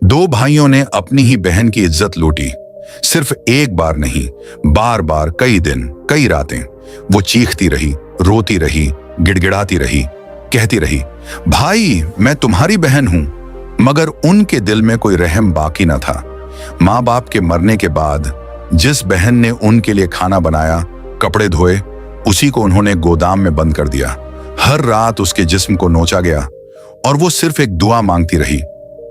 दो भाइयों ने अपनी ही बहन की इज्जत लूटी। सिर्फ एक बार नहीं, बार बार, कई दिन, कई रातें वो चीखती रही, रोती रही, गिड़गिड़ाती रही, कहती रही, भाई मैं तुम्हारी बहन हूं। मगर उनके दिल में कोई रहम बाकी न था। माँ बाप के मरने के बाद जिस बहन ने उनके लिए खाना बनाया, कपड़े धोए, उसी को उन्होंने गोदाम में बंद कर दिया। हर रात उसके जिस्म को नोचा गया और वो सिर्फ एक दुआ मांगती रही,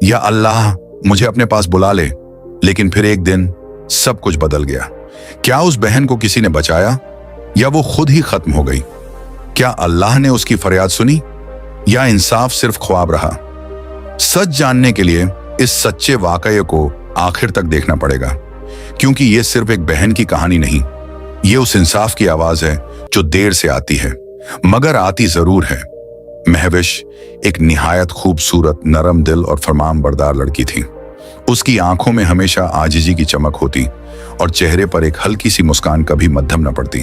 या अल्लाह मुझे अपने पास बुला ले। लेकिन फिर एक दिन सब कुछ बदल गया। क्या उस बहन को किसी ने बचाया या वो खुद ही खत्म हो गई? क्या अल्लाह ने उसकी फरियाद सुनी या इंसाफ सिर्फ ख्वाब रहा? सच जानने के लिए इस सच्चे वाकये को आखिर तक देखना पड़ेगा, क्योंकि ये सिर्फ एक बहन की कहानी नहीं, ये उस इंसाफ की आवाज है जो देर से आती है मगर आती जरूर है। महविश एक निहायत खूबसूरत, नरम दिल और फरमानबरदार लड़की थी। उसकी आंखों में हमेशा आजिजी की चमक होती और चेहरे पर एक हल्की सी मुस्कान कभी मद्धम न पड़ती।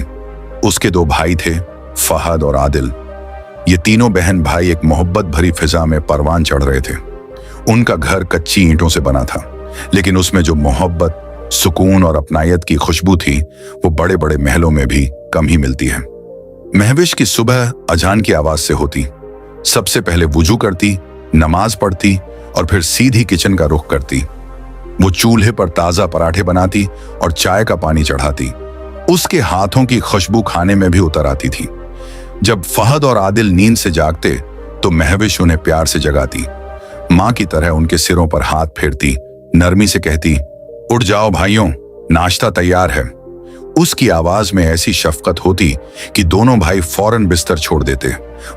उसके दो भाई थे, फहद और आदिल। ये तीनों बहन भाई एक मोहब्बत भरी फिजा में परवान चढ़ रहे थे। उनका घर कच्ची ईंटों से बना था, लेकिन उसमें जो मोहब्बत, सुकून और अपनायत की खुशबू थी वो बड़े बड़े महलों में भी कम ही मिलती है। महविश की सुबह अजान की आवाज से होती। सबसे पहले वुजू करती, नमाज पढ़ती और फिर सीधी किचन का रुख करती। वो चूल्हे पर ताजा पराठे बनाती और चाय का पानी चढ़ाती। उसके हाथों की खुशबू खाने में भी उतर आती थी। जब फहद और आदिल नींद से जागते तो महविश उन्हें प्यार से जगाती। माँ की तरह उनके सिरों पर हाथ फेरती, नरमी से कहती, उठ जाओ भाइयों, नाश्ता तैयार है। उसकी आवाज में ऐसी शफकत होती कि दोनों भाई फौरन बिस्तर छोड़ देते।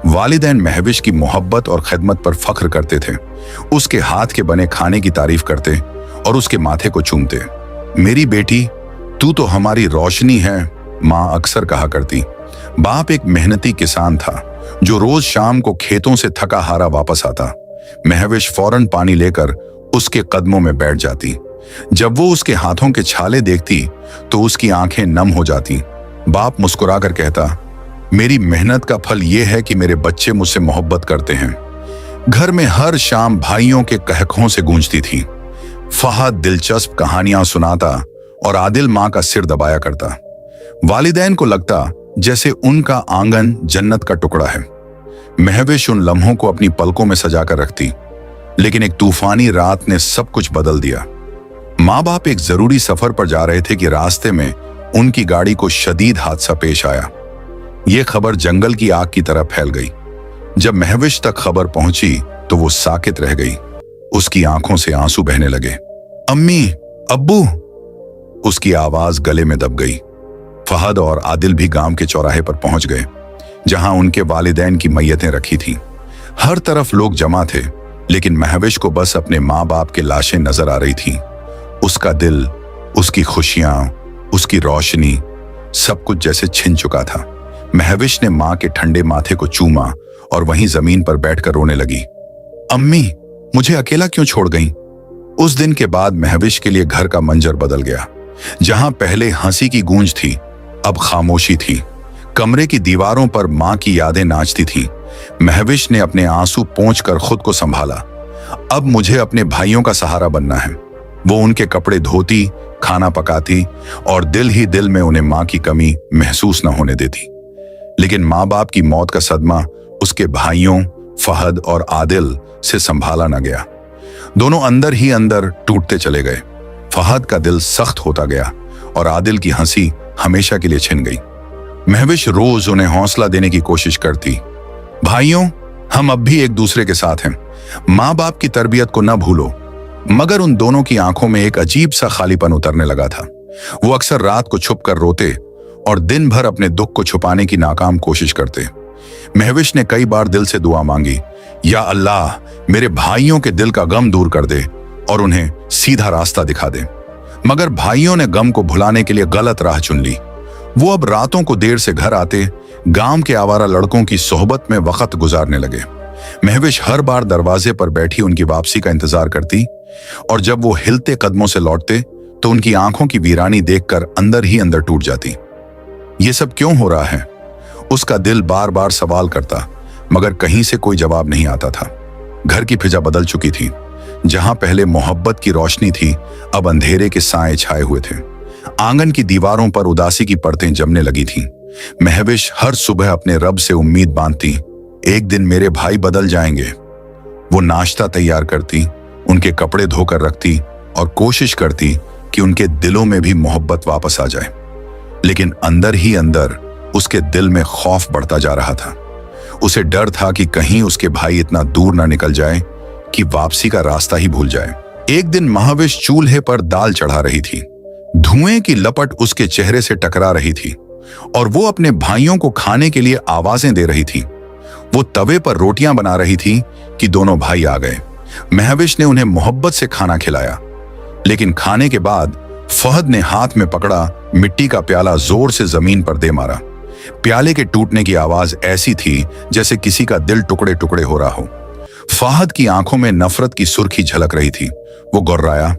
वालिदैन महविश की मोहब्बत और खिदमत पर फख्र करते थे। उसके हाथ के बने खाने की तारीफ करते और उसके माथे को चूमते। मेरी बेटी, तू तो हमारी रोशनी है, माँ अक्सर कहा करती। बाप एक मेहनती किसान था जो रोज शाम को खेतों से थका हारा वापस आता। महविश फौरन पानी लेकर उसके कदमों में बैठ जाती। जब वो उसके हाथों के छाले देखती तो उसकी आंखें नम हो जाती। बाप मुस्कुराकर कहता, मेरी मेहनत का फल ये है कि मेरे बच्चे मुझसे मोहब्बत करते हैं। घर में हर शाम भाइयों के कहकों से गूंजती थी। फहद दिलचस्प कहानियां सुनाता और आदिल माँ का सिर दबाया करता। वालिदैन को लगता जैसे उनका आंगन जन्नत का टुकड़ा है। महविश उन लम्हों को अपनी पलकों में सजाकर रखती, लेकिन एक तूफानी रात ने सब कुछ बदल दिया। माँ बाप एक जरूरी सफर पर जा रहे थे कि रास्ते में उनकी गाड़ी को शदीद हादसा पेश आया। यह खबर जंगल की आग की तरह फैल गई। जब महविश तक खबर पहुंची तो वो साकित रह गई। उसकी आंखों से आंसू बहने लगे। अम्मी, अब्बू, उसकी आवाज गले में दब गई। फहद और आदिल भी गांव के चौराहे पर पहुंच गए, जहां उनके वालिदैन की मैयतें रखी थीं। हर तरफ लोग जमा थे, लेकिन महविश को बस अपने माँ बाप के लाशें नजर आ रही थीं। उसका दिल, उसकी खुशियां, उसकी रोशनी, सब कुछ जैसे छिन चुका था। महविश ने माँ के ठंडे माथे को चूमा और वहीं जमीन पर बैठकर रोने लगी। अम्मी, मुझे अकेला क्यों छोड़ गईं? उस दिन के बाद महविश के लिए घर का मंजर बदल गया। जहां पहले हंसी की गूंज थी, अब खामोशी थी। कमरे की दीवारों पर माँ की यादें नाचती थीं। महविश ने अपने आंसू पोंछकर खुद को संभाला। अब मुझे अपने भाइयों का सहारा बनना है। वो उनके कपड़े धोती, खाना पकाती और दिल ही दिल में उन्हें माँ की कमी महसूस न होने देती। लेकिन माँ बाप की मौत का सदमा उसके भाइयों फहद और आदिल से संभाला न गया। दोनों अंदर ही अंदर टूटते चले गए। फहद का दिल सख्त होता गया और आदिल की हंसी हमेशा के लिए छिन गई। महविश रोज उन्हें हौसला देने की कोशिश करती। भाइयों, हम अब भी एक दूसरे के साथ हैं। माँ बाप की तरबियत को न भूलो। मगर उन दोनों की आंखों में एक अजीब सा खालीपन उतरने लगा था। वो अक्सर रात को छुप कर रोते और दिन भर अपने दुख को छुपाने की नाकाम कोशिश करते। महविश ने कई बार दिल से दुआ मांगी, या अल्लाह मेरे भाइयों के दिल का गम दूर कर दे और उन्हें सीधा रास्ता दिखा दे। मगर भाइयों ने गम को भुलाने के लिए गलत राह चुन ली। वो अब रातों को देर से घर आते, गांव के आवारा लड़कों की सोहबत में वक्त गुजारने लगे। महविश हर बार दरवाजे पर बैठी उनकी वापसी का इंतजार करती और जब वो हिलते कदमों से लौटते तो उनकी आंखों की वीरानी देखकर अंदर ही अंदर टूट जाती। ये सब क्यों हो रहा है? उसका दिल बार बार सवाल करता, मगर कहीं से कोई जवाब नहीं आता था। घर की फिजा बदल चुकी थी। जहां पहले मोहब्बत की रोशनी थी, अब अंधेरे के साए छाए हुए थे। आंगन की दीवारों पर उदासी की परतें जमने लगी थीं। महविश हर सुबह अपने रब से उम्मीद बांधती, एक दिन मेरे भाई बदल जाएंगे। वो नाश्ता तैयार करती, उनके कपड़े धोकर रखती और कोशिश करती कि उनके दिलों में भी मोहब्बत वापस आ जाए। लेकिन अंदर ही अंदर उसके दिल में खौफ बढ़ता जा रहा था। उसे डर था कि कहीं उसके भाई इतना दूर ना निकल जाए कि वापसी का रास्ता ही भूल जाए। एक दिन महविश चूल्हे पर दाल चढ़ा रही थी। धुएं की लपट उसके चेहरे से टकरा रही थी और वो अपने भाइयों को खाने के लिए आवाजें दे रही थी। वो तवे पर रोटियां बना रही थी कि दोनों भाई आ गए। महविश ने उन्हें मोहब्बत से खाना खिलाया, लेकिन खाने के बाद फहद ने हाथ में पकड़ा मिट्टी का प्याला जोर से जमीन पर दे मारा। प्याले के टूटने की आवाज ऐसी थी जैसे किसी का दिल टुकड़े टुकड़े हो रहा हो। फहद की आंखों में नफरत की सुर्खी झलक रही थी। वो गुर्राया,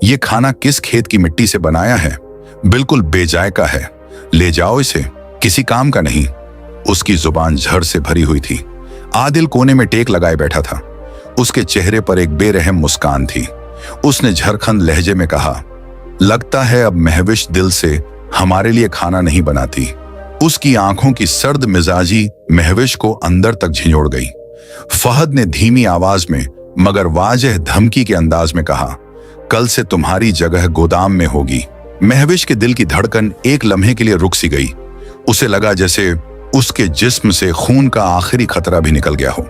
ये खाना किस खेत की मिट्टी से बनाया है? बिल्कुल बेजायका है, ले जाओ इसे, किसी काम का नहीं। उसकी जुबान झड़ से भरी हुई थी। आदिल कोने में टेक लगाए बैठा था। उसके चेहरे पर एक बेरहम मुस्कान थी। उसने झरखंद लहजे में कहा, लगता है अब महविश दिल से हमारे लिए खाना नहीं बनाती। उसकी आंखों की सर्द मिजाजी महविश को अंदर तक झिंझोड़ गई। फहद ने धीमी आवाज में मगर वाजह धमकी के अंदाज में कहा, कल से तुम्हारी जगह गोदाम में होगी। महविश के दिल की धड़कन एक लम्हे के लिए रुक सी गई। उसे लगा जैसे उसके जिस्म से खून का आखिरी खतरा भी निकल गया हो।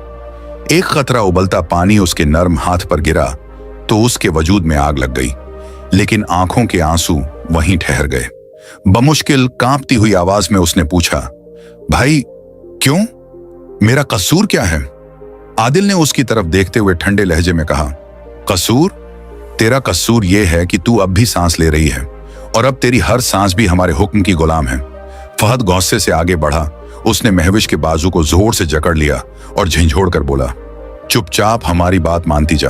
एक खतरा उबलता पानी उसके नर्म हाथ पर गिरा तो उसके वजूद में आग लग गई, लेकिन आंखों के आंसू वहीं ठहर गए। बमुश्किल कांपती हुई आवाज में उसने पूछा, भाई क्यों? मेरा कसूर क्या है? आदिल ने उसकी तरफ देखते हुए ठंडे लहजे में कहा, कसूर? तेरा कसूर यह है कि तू अब भी सांस ले रही है और अब तेरी हर सांस भी हमारे हुक्म की गुलाम है। फहद गुस्से से आगे बढ़ा। उसने महविश के बाजू को जोर से जकड़ लिया और झिंझोड़ कर बोला, चुपचाप हमारी बात मानती जा,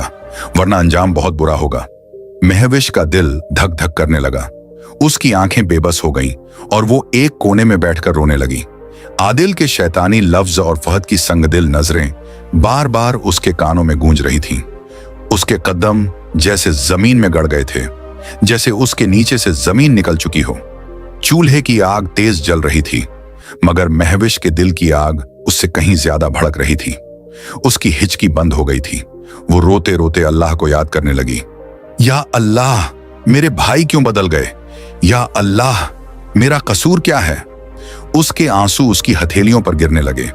वरना अंजाम बहुत बुरा होगा। महविश का दिल धक धक करने लगा। उसकी आंखें बेबस हो गईं और वो एक कोने में बैठकर रोने लगी। आदिल के शैतानी लफ्ज और फहद की संगदिल नजरें बार बार उसके कानों में गूंज रही थीं। उसके कदम जैसे जमीन में गड़ गए थे, जैसे उसके नीचे से जमीन निकल चुकी हो। चूल्हे की आग तेज जल रही थी, मगर महविश के दिल की आग उससे कहीं ज्यादा भड़क रही थी। उसकी हिचकी बंद हो गई थी। वो रोते रोते अल्लाह को याद करने लगी, या अल्लाह, मेरे भाई क्यों बदल गए? या अल्लाह, मेरा कसूर क्या है? उसके आंसू उसकी हथेलियों पर गिरने लगे।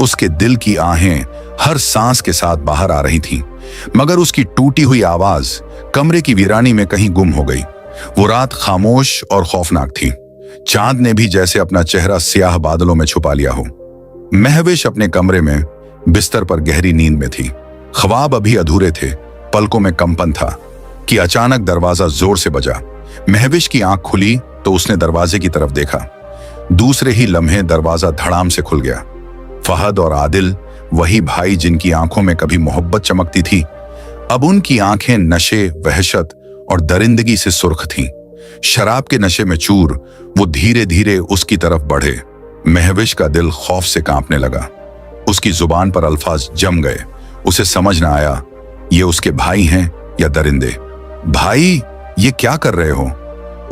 उसके दिल की आहें हर सांस के साथ बाहर आ रही थीं, मगर उसकी टूटी हुई आवाज कमरे की वीरानी में कहीं गुम हो गई। वो रात खामोश और खौफनाक थी। चांद ने भी जैसे अपना चेहरा स्याह बादलों में छुपा लिया हो। महविश अपने कमरे में बिस्तर पर गहरी नींद में थी। ख्वाब अभी अधूरे थे। पलकों में कंपन था कि अचानक दरवाजा जोर से बजा। महविश की आंख खुली तो उसने दरवाजे की तरफ देखा। दूसरे ही लम्हे दरवाजा धड़ाम से खुल गया। फहद और आदिल, वही भाई जिनकी आंखों में कभी मोहब्बत चमकती थी, अब उनकी आंखें नशे, वहशत और दरिंदगी से सुर्ख थीं। शराब के नशे में चूर वो धीरे धीरे उसकी तरफ बढ़े। महविश का दिल खौफ से कांपने लगा। उसकी जुबान पर अल्फाज जम गए। उसे समझ ना आया ये उसके भाई हैं या दरिंदे। भाई, ये क्या कर रहे हो?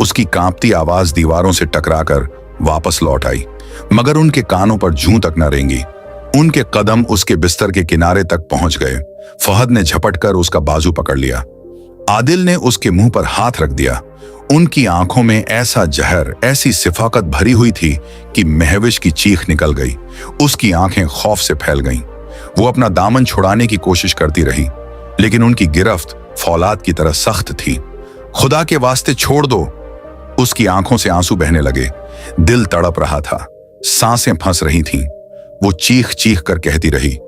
उसकी कांपती आवाज दीवारों से टकराकर वापस लौट आई, मगर उनके कानों पर जूं तक न रेंगी। उनके कदम उसके बिस्तर के किनारे तक पहुंच गए। फहद ने झपटकर उसका बाजू पकड़ लिया। आदिल ने उसके मुंह पर हाथ रख दिया। उनकी आंखों में ऐसा जहर, ऐसी सिफाकत भरी हुई थी कि महविश की चीख निकल गई। उसकी आंखें खौफ से फैल गईं। वो अपना दामन छुड़ाने की कोशिश करती रही, लेकिन उनकी गिरफ्त फौलाद की तरह सख्त थी। खुदा के वास्ते छोड़ दो। उसकी आंखों से आंसू बहने लगे। दिल तड़प रहा था, सांसें फंस रही थीं। वो चीख चीख कर कहती रही,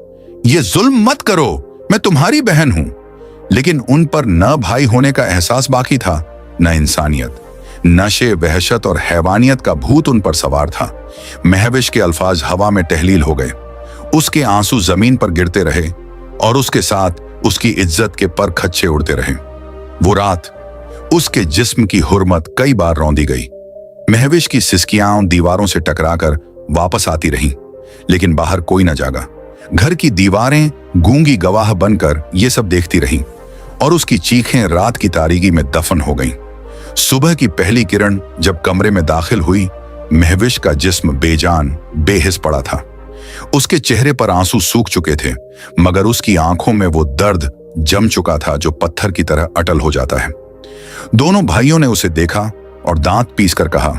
ये जुल्म मत करो, मैं तुम्हारी बहन हूं। लेकिन उन पर न भाई होने का एहसास बाकी था, न इंसानियत। नशे, वहशत और हैवानियत का भूत उन पर सवार था। महविश के अल्फाज हवा में तहलील हो गए। उसके आंसू जमीन पर गिरते रहे और उसके साथ उसकी इज्जत के पर खच्चे उड़ते रहे। वो रात उसके जिस्म की हुर्मत कई बार रौंदी गई। महविश की सिसकियां दीवारों से टकराकर वापस आती रहीं, लेकिन बाहर कोई न जागा। घर की दीवारें गूंगी गवाह बनकर ये सब देखती रहीं। और उसकी चीखें रात की तारीकी में दफन हो गईं। सुबह की पहली किरण जब कमरे में दाखिल हुई, महविश का जिस्म बेजान बेहिस पड़ा था। उसके चेहरे पर आंसू सूख चुके थे, मगर उसकी आंखों में वो दर्द जम चुका था जो पत्थर की तरह अटल हो जाता है। दोनों भाइयों ने उसे देखा और दांत पीसकर कहा,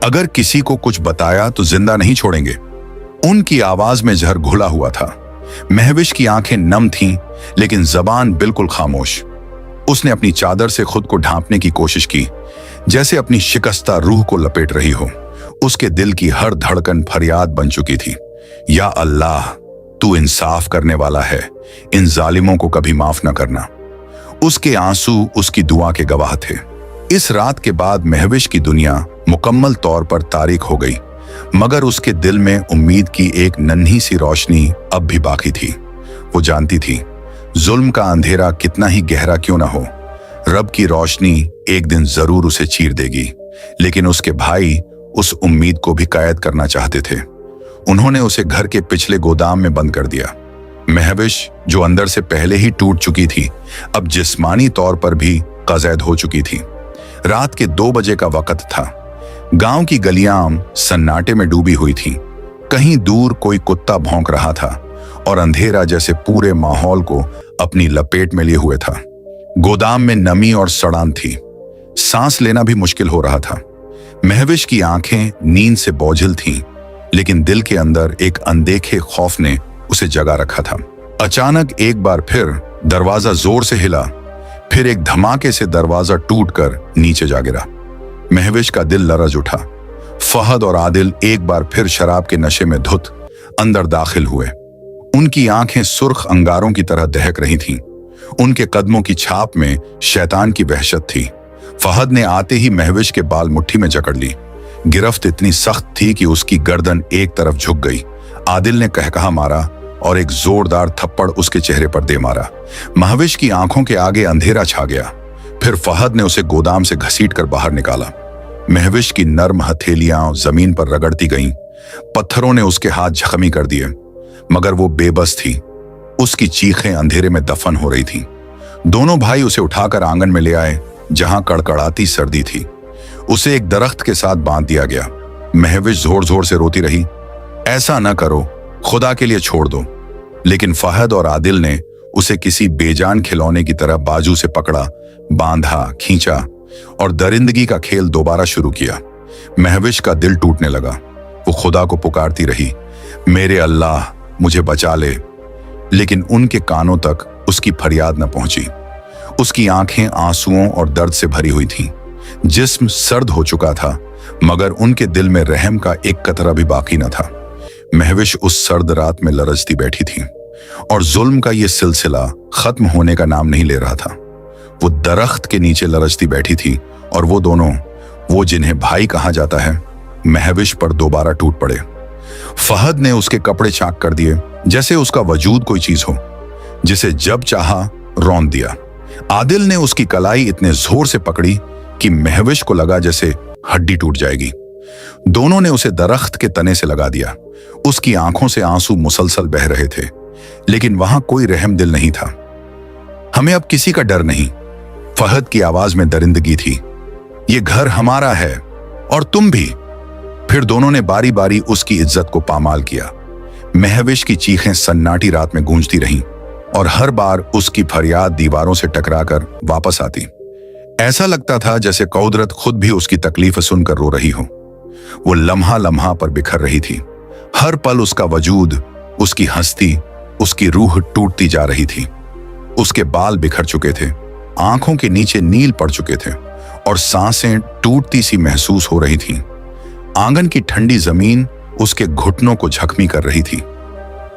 अगर किसी को कुछ बताया तो जिंदा नहीं छोड़ेंगे। उनकी आवाज में जहर घुला हुआ था। महविश की आंखें नम थीं, लेकिन जबान बिल्कुल खामोश। उसने अपनी चादर से खुद को ढांपने की कोशिश की, जैसे अपनी शिकस्ता रूह को लपेट रही हो। उसके दिल की हर धड़कन फरियाद बन चुकी थी, या अल्लाह, तू इंसाफ करने वाला है, इन जालिमों को कभी माफ न करना। उसके आंसू उसकी दुआ के गवाह थे। इस रात के बाद महविश की दुनिया मुकम्मल तौर पर तारीक हो गई, मगर उसके दिल में उम्मीद की एक नन्ही सी रोशनी अब भी बाकी थी। वो जानती थी, जुल्म का अंधेरा कितना ही गहरा क्यों ना हो, रब की रोशनी एक दिन जरूर उसे चीर देगी। लेकिन उसके भाई उस उम्मीद को भी कैद करना चाहते थे। उन्होंने उसे घर के पिछले गोदाम में बंद कर दिया। महविश, जो अंदर से पहले ही टूट चुकी थी, अब जिस्मानी तौर पर भी कज़ैद हो चुकी थी। रात के 2 बजे का वक्त था। गांव की गलियां सन्नाटे में डूबी हुई थीं। कहीं दूर कोई कुत्ता भौंक रहा था और अंधेरा जैसे पूरे माहौल को अपनी लपेट में लिए हुए था। गोदाम में नमी और सड़ान थी। सांस लेना भी मुश्किल हो रहा था। महविश की आंखें नींद से बोझिल थीं, लेकिन दिल के अंदर एक अनदेखे खौफ ने उसे जगा रखा था। अचानक एक बार फिर दरवाजा जोर से हिला, फिर एक धमाके से दरवाजा टूटकर नीचे जा गिरा। महविश का दिल लरज उठा। फहद और आदिल एक बार फिर शराब के नशे में धुत अंदर दाखिल हुए। उनकी आंखें सुर्ख अंगारों की तरह दहक रही थीं। उनके कदमों की छाप में शैतान की वहशत थी। फहद ने आते ही महविश के बाल मुट्ठी में जकड़ ली। गिरफ्त इतनी सख्त थी कि उसकी गर्दन एक तरफ झुक गई। आदिल ने कहकहा मारा और एक जोरदार थप्पड़ उसके चेहरे पर दे मारा। महविश की आंखों के आगे अंधेरा छा गया। फिर फहद ने उसे गोदाम से घसीटकर बाहर निकाला। महविश की नर्म हथेलियां जमीन पर रगड़ती गईं। पत्थरों ने उसके हाथ जख्मी कर दिए, मगर वो बेबस थी। उसकी चीखें अंधेरे में दफन हो रही थीं। दोनों भाई उसे उठाकर आंगन में ले आए, जहां कड़कड़ाती सर्दी थी। उसे एक दरख्त के साथ बांध दिया गया। महविश जोर जोर से रोती रही, ऐसा न करो, खुदा के लिए छोड़ दो। लेकिन फहद और आदिल ने उसे किसी बेजान खिलौने की तरह बाजू से पकड़ा, बांधा, खींचा और दरिंदगी का खेल दोबारा शुरू किया। महविश का दिल टूटने लगा। वो खुदा को पुकारती रही, मेरे अल्लाह, मुझे बचा ले। लेकिन उनके कानों तक उसकी फरियाद न पहुंची। उसकी आंखें आंसुओं और दर्द से भरी हुई थीं। जिस्म सर्द हो चुका था, मगर उनके दिल में रहम का एक कतरा भी बाकी न था। महविश उस सर्द रात में लरजती बैठी थी और जुल्म का ये सिलसिला खत्म होने का नाम नहीं ले रहा था। वो दरख्त के नीचे लरजती बैठी थी और वो दोनों, वो जिन्हें भाई कहा जाता है, महविश पर दोबारा टूट पड़े। फहद ने उसके कपड़े चाक कर दिए, जैसे उसका वजूद कोई चीज हो जिसे जब चाहा रौंद दिया। आदिल ने उसकी कलाई इतने जोर से पकड़ी कि महविश को लगा जैसे हड्डी टूट जाएगी। दोनों ने उसे दरख्त के तने से लगा दिया। उसकी आंखों से आंसू मुसलसल बह रहे थे, लेकिन वहां कोई रहम दिल नहीं था। हमें अब किसी का डर नहीं, फहद की आवाज में दरिंदगी थी। ये घर हमारा है और तुम भी। फिर दोनों ने बारी बारी उसकी इज्जत को पामाल किया। महविश की चीखें सन्नाटी रात में गूंजती रहीं और हर बार उसकी फरियाद दीवारों से टकराकर वापस आती। ऐसा लगता था जैसे कुदरत खुद भी उसकी तकलीफ सुनकर रो रही हो। वो लम्हा लम्हा पर बिखर रही थी। हर पल उसका वजूद, उसकी हस्ती, उसकी रूह टूटती जा रही थी। उसके बाल बिखर चुके थे, आंखों के नीचे नील पड़ चुके थे और सांसें टूटती सी महसूस हो रही थीं। आंगन की ठंडी जमीन उसके घुटनों को जख्मी कर रही थी।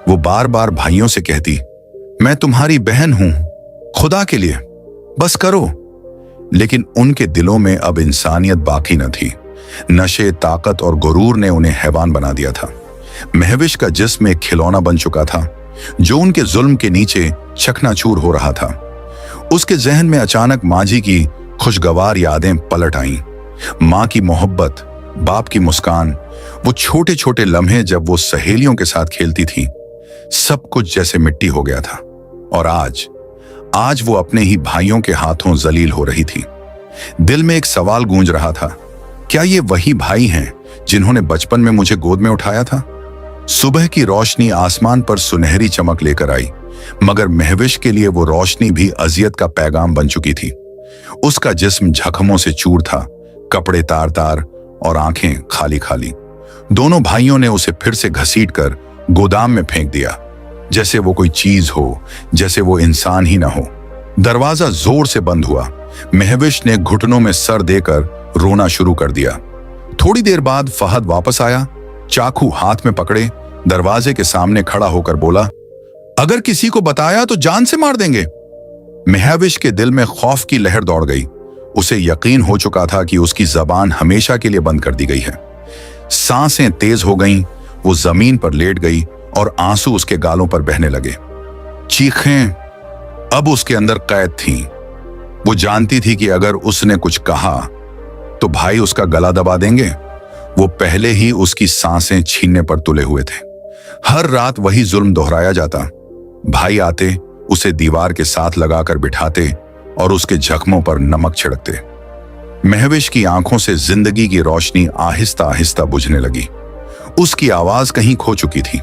वो बार बार भाइयों से कहती, मैं तुम्हारी बहन हूं, खुदा के लिए बस करो। लेकिन उनके दिलों में अब इंसानियत बाकी न थी। नशे, ताकत और गुरूर ने उन्हें हैवान बना दिया था। महविश का जिस्म एक खिलौना बन चुका था, जो उनके जुल्म के नीचे चकनाचूर हो रहा था। उसके जहन में अचानक माजी की खुशगवार यादें पलट आईं। माँ की मोहब्बत, बाप की मुस्कान, वो छोटे छोटे लम्हे जब वो सहेलियों के साथ खेलती थी। सब कुछ जैसे मिट्टी हो गया था। और आज वो अपने ही भाइयों के हाथों जलील हो रही थी। दिल में एक सवाल गूंज रहा था, क्या ये वही भाई हैं जिन्होंने बचपन में मुझे गोद में उठाया था? सुबह की रोशनी आसमान पर सुनहरी चमक लेकर आई, मगर महविश के लिए वो रोशनी भी अजियत का पैगाम बन चुकी थी। उसका जिस्म जख्मों से चूर था, कपड़े तार तार और आंखें खाली खाली। दोनों भाइयों ने उसे फिर से घसीट कर गोदाम में फेंक दिया, जैसे वो कोई चीज हो, जैसे वो इंसान ही ना हो। दरवाजा जोर से बंद हुआ। महविश ने घुटनों में सर देकर रोना शुरू कर दिया। थोड़ी देर बाद फहद वापस आया, चाकू हाथ में पकड़े दरवाजे के सामने खड़ा होकर बोला, अगर किसी को बताया तो जान से मार देंगे। महविश के दिल में खौफ की लहर दौड़ गई। उसे यकीन हो चुका था कि उसकी जबान हमेशा के लिए बंद कर दी गई है। सांसें तेज हो गईं, वो जमीन पर लेट गई और आंसू उसके गालों पर बहने लगे। चीखें अब उसके अंदर कैद थीं। वो जानती थी कि अगर उसने कुछ कहा तो भाई उसका गला दबा देंगे। वो पहले ही उसकी सांसें छीनने पर तुले हुए थे। हर रात वही जुल्म दोहराया जाता। भाई आते, उसे दीवार के साथ लगाकर बिठाते और उसके जख्मों पर नमक छिड़कते। महविश की आंखों से जिंदगी की रोशनी आहिस्ता आहिस्ता बुझने लगी। उसकी आवाज कहीं खो चुकी थी।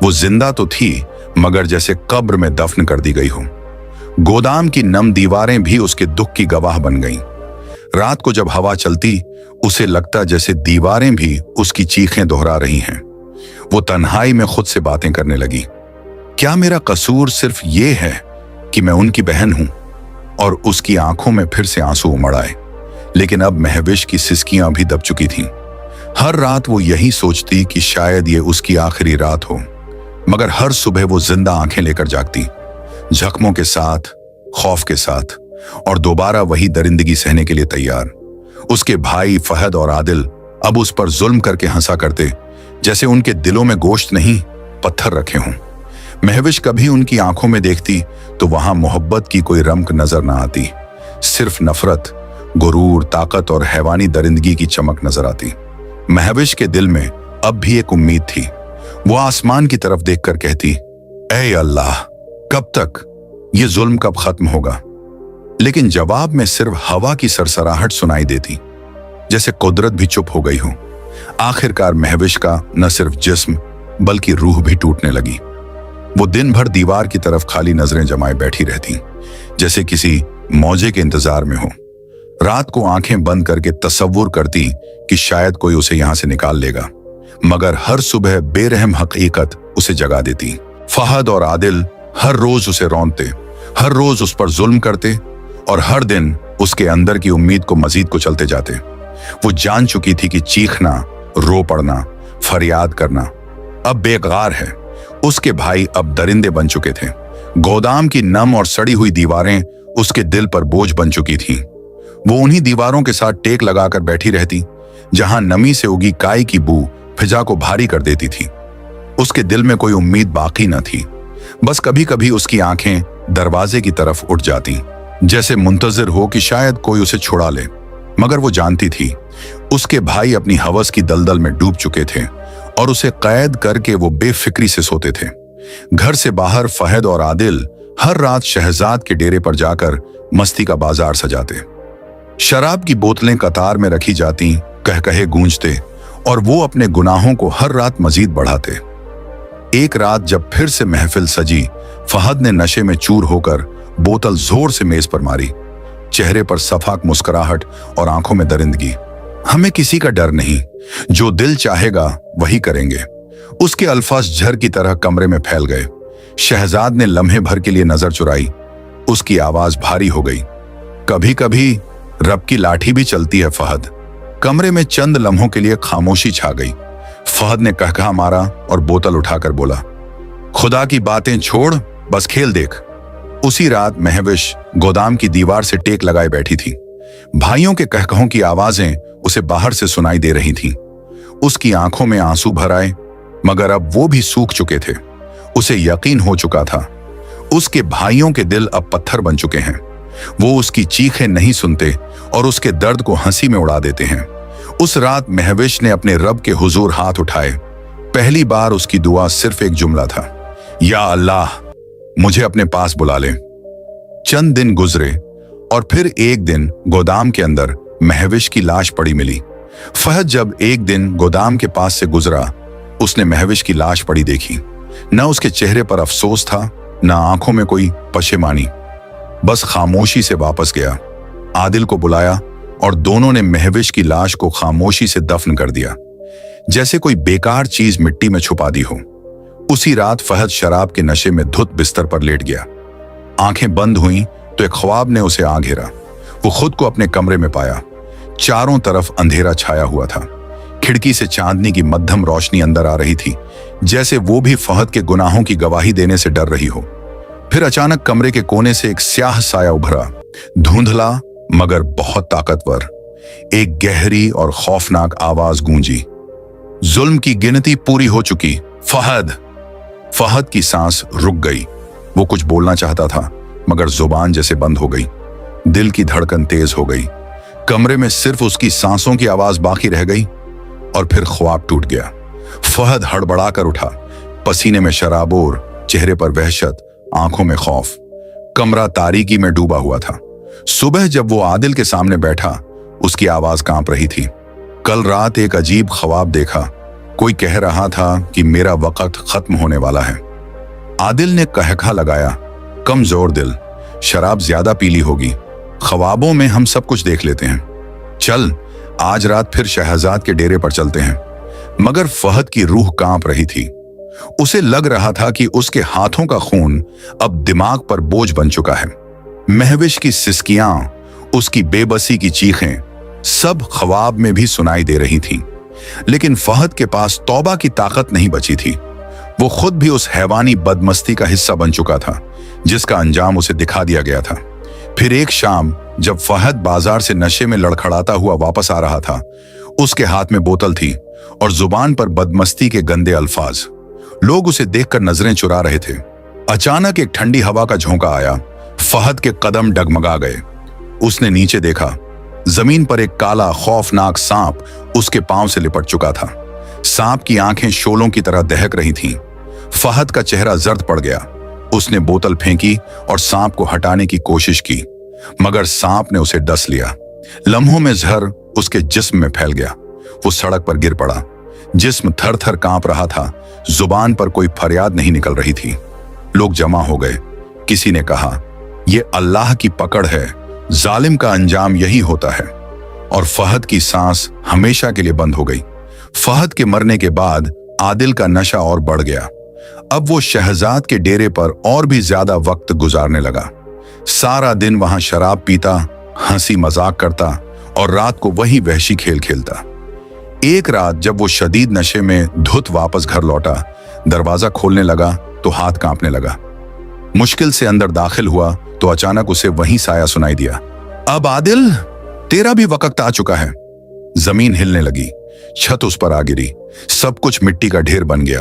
वो जिंदा तो थी, मगर जैसे कब्र में दफन कर दी गई हो। गोदाम की नम दीवारें भी उसके दुख की गवाह बन गईं। रात को जब हवा चलती, उसे लगता जैसे दीवारें भी उसकी चीखें दोहरा रही हैं। वो तन्हाई में खुद से बातें करने लगी। क्या मेरा कसूर सिर्फ ये है कि मैं उनकी बहन हूं? और उसकी आंखों में फिर से आंसू उमड़ आए। लेकिन अब महविश की सिसकियां भी दब चुकी थीं। हर रात वो यही सोचती कि शायद ये उसकी आखिरी रात हो, मगर हर सुबह वो जिंदा आंखें लेकर जागती, जख्मों के साथ, खौफ के साथ, और दोबारा वही दरिंदगी सहने के लिए तैयार। उसके भाई फहद और आदिल अब उस पर जुल्म करके हंसा करते, जैसे उनके दिलों में गोश्त नहीं, पत्थर रखे हों। महविश कभी उनकी आंखों में देखती तो वहां मोहब्बत की कोई रमक नजर ना आती, सिर्फ नफरत, गुरूर, ताकत और हैवानी दरिंदगी की चमक नजर आती। महविश के दिल में अब भी एक उम्मीद थी। वो आसमान की तरफ देखकर कहती, ऐ अल्लाह, कब तक? ये जुल्म कब खत्म होगा? लेकिन जवाब में सिर्फ हवा की सरसराहट सुनाई देती, जैसे कुदरत भी चुप हो गई हो। आखिरकार महविश का न सिर्फ जिस्म बल्कि रूह भी टूटने लगी। वो दिन भर दीवार की तरफ खाली नजरें जमाए बैठी रहती, जैसे किसी मौजे के इंतजार में हो। रात को आंखें बंद करके तसव्वुर करती कि शायद कोई उसे यहां से निकाल लेगा, मगर हर सुबह बेरहम हकीकत उसे जगा देती। फहद और आदिल हर रोज उसे रौंदते, हर रोज उस पर जुल्म करते, और हर दिन उसके अंदर की उम्मीद को मजीद कुचलते जाते। वो जान चुकी थी कि चीखना, रो पड़ना, फरियाद करना अब बेकार है। उसके भाई अब दरिंदे बन चुके थे। गोदाम की नम और सड़ी हुई दीवारें उसके दिल पर बोझ बन चुकी थीं। वो उन्हीं दीवारों के साथ टेक लगाकर बैठी रहती, जहां नमी से उगी काई की बू फिजा को भारी कर देती थी। उसके दिल में कोई उम्मीद बाकी न थी। बस कभी कभी उसकी आंखें दरवाजे की तरफ उठ जाती, जैसे मुंतजिर हो कि शायद कोई उसे छुड़ा ले। मगर वो जानती थी उसके भाई अपनी हवस की दलदल में डूब चुके थे और उसे कैद करके वो बेफिक्री से सोते थे। घर से बाहर फहद और आदिल हर रात शहजाद के डेरे पर जाकर मस्ती का बाजार सजाते। शराब की बोतलें कतार में रखी जाती, कहकहे गूंजते, और वो अपने गुनाहों को हर रात मजीद बढ़ाते। एक रात जब फिर से महफिल सजी, फहद ने नशे में चूर होकर बोतल जोर से मेज पर मारी। चेहरे पर सफाक मुस्कुराहट और आंखों में दरिंदगी। हमें किसी का डर नहीं, जो दिल चाहेगा वही करेंगे। उसके अल्फाज झर की तरह कमरे में फैल गए। शहजाद ने लम्हे भर के लिए नजर चुराई। उसकी आवाज भारी हो गई। कभी कभी रब की लाठी भी चलती है फहद। कमरे में चंद लम्हों के लिए खामोशी छा गई। फहद ने कहकहा मारा और बोतल उठाकर बोला, खुदा की बातें छोड़, बस खेल देख। उसी रात महविश गोदाम की दीवार से टेक लगाए बैठी थी। भाइयों के कहकहों की आवाजें उसे बाहर से सुनाई दे रही थीं। उसकी आंखों में आंसू भर आए, मगर अब वो भी सूख चुके थे। उसे यकीन हो चुका था उसके भाइयों के दिल अब पत्थर बन चुके हैं। वो उसकी चीखें नहीं सुनते और उसके दर्द को हंसी में उड़ा देते हैं। उस रात महविश ने अपने रब के हुजूर हाथ उठाए। पहली बार उसकी दुआ सिर्फ एक जुमला था, या अल्लाह, मुझे अपने पास बुला ले। चंद दिन गुजरे और फिर एक दिन गोदाम के अंदर महविश की लाश पड़ी मिली। फहद जब एक दिन गोदाम के पास से गुजरा, उसने महविश की लाश पड़ी देखी। न उसके चेहरे पर अफसोस था, न आंखों में कोई पशेमानी, बस खामोशी से वापस गया। आदिल को बुलाया और दोनों ने महविश की लाश को खामोशी से दफन कर दिया, जैसे कोई बेकार चीज मिट्टी में छुपा दी हो। उसी रात फहद शराब के नशे में धुत बिस्तर पर लेट गया। आंखें बंद हुईं तो एक ख्वाब ने उसे आ घेरा। वो खुद को अपने कमरे में पाया। चारों तरफ अंधेरा छाया हुआ था। खिड़की से चांदनी की मध्यम रोशनी अंदर आ रही थी, जैसे वो भी फहद के गुनाहों की गवाही देने से डर रही हो। फिर अचानक कमरे के कोने से एक स्याह साया उभरा, धुंधला मगर बहुत ताकतवर। एक गहरी और खौफनाक आवाज गूंजी, जुल्म की गिनती पूरी हो चुकी। फहद। फहद की सांस रुक गई। वो कुछ बोलना चाहता था मगर जुबान जैसे बंद हो गई। दिल की धड़कन तेज हो गई। कमरे में सिर्फ उसकी सांसों की आवाज बाकी रह गई और फिर ख्वाब टूट गया। फहद हड़बड़ाकर उठा, पसीने में शराबोर, चेहरे पर वहशत, आंखों में खौफ। कमरा तारीकी में डूबा हुआ था। सुबह जब वो आदिल के सामने बैठा, उसकी आवाज कांप रही थी। कल रात एक अजीब ख्वाब देखा। कोई कह रहा था कि मेरा वक्त खत्म होने वाला है। आदिल ने कहका लगाया, कमजोर दिल, शराब ज्यादा पीली होगी। ख्वाबों में हम सब कुछ देख लेते हैं। चल, आज रात फिर शहजाद के डेरे पर चलते हैं। मगर फहद की रूह कांप रही थी। उसे लग रहा था कि उसके हाथों का खून अब दिमाग पर बोझ बन चुका है। महविश की सिसकियां, उसकी बेबसी की चीखें, सब ख्वाब में भी सुनाई दे रही थीं। लेकिन फहद के पास तौबा की ताकत नहीं बची थी। वो खुद भी उस हैवानी बदमस्ती का हिस्सा बन चुका था, जिसका अंजाम उसे दिखा दिया गया था। फिर एक शाम जब फहद बाजार से नशे में लड़खड़ाता हुआ वापस आ रहा था, उसके हाथ में बोतल थी और जुबान पर बदमस्ती के गंदे अल्फाज। लोग उसे देखकर नजरें चुरा रहे थे। अचानक एक ठंडी हवा का झोंका आया। फहद के कदम डगमगा गए। उसने नीचे देखा। जमीन पर एक काला खौफनाक सांप उसके पांव से लिपट चुका था। सांप की आंखें शोलों की तरह दहक रही थीं। फहद का चेहरा जर्द पड़ गया। उसने बोतल फेंकी और सांप को हटाने की कोशिश की, मगर सांप ने उसे डस लिया। लम्हों में जहर उसके जिस्म में फैल गया। वो सड़क पर गिर पड़ा। जिस्म थर थर कांप रहा था। जुबान पर कोई फरियाद नहीं निकल रही थी। लोग जमा हो गए। किसी ने कहा, यह अल्लाह की पकड़ है, जालिम का अंजाम यही होता है। और फहद की सांस हमेशा के लिए बंद हो गई। फहद के मरने के बाद आदिल का नशा और बढ़ गया। अब वो शहजाद के डेरे पर और भी ज्यादा वक्त गुजारने लगा। सारा दिन वहां शराब पीता, हंसी मजाक करता और रात को वही वहशी खेल खेलता। एक रात जब वो शदीद नशे में धुत वापस घर लौटा, दरवाजा खोलने लगा तो हाथ कांपने लगा। मुश्किल से अंदर दाखिल हुआ तो अचानक उसे वही साया सुनाई दिया। अब आदिल, तेरा भी वक्त आ चुका है। जमीन हिलने लगी। छत उस पर आ गिरी। सब कुछ मिट्टी का ढेर बन गया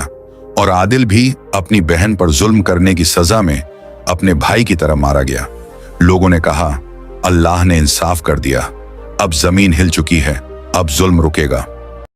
और आदिल भी अपनी बहन पर जुल्म करने की सजा में अपने भाई की तरह मारा गया। लोगों ने कहा, अल्लाह ने इंसाफ कर दिया। अब जमीन हिल चुकी है, अब जुल्म रुकेगा।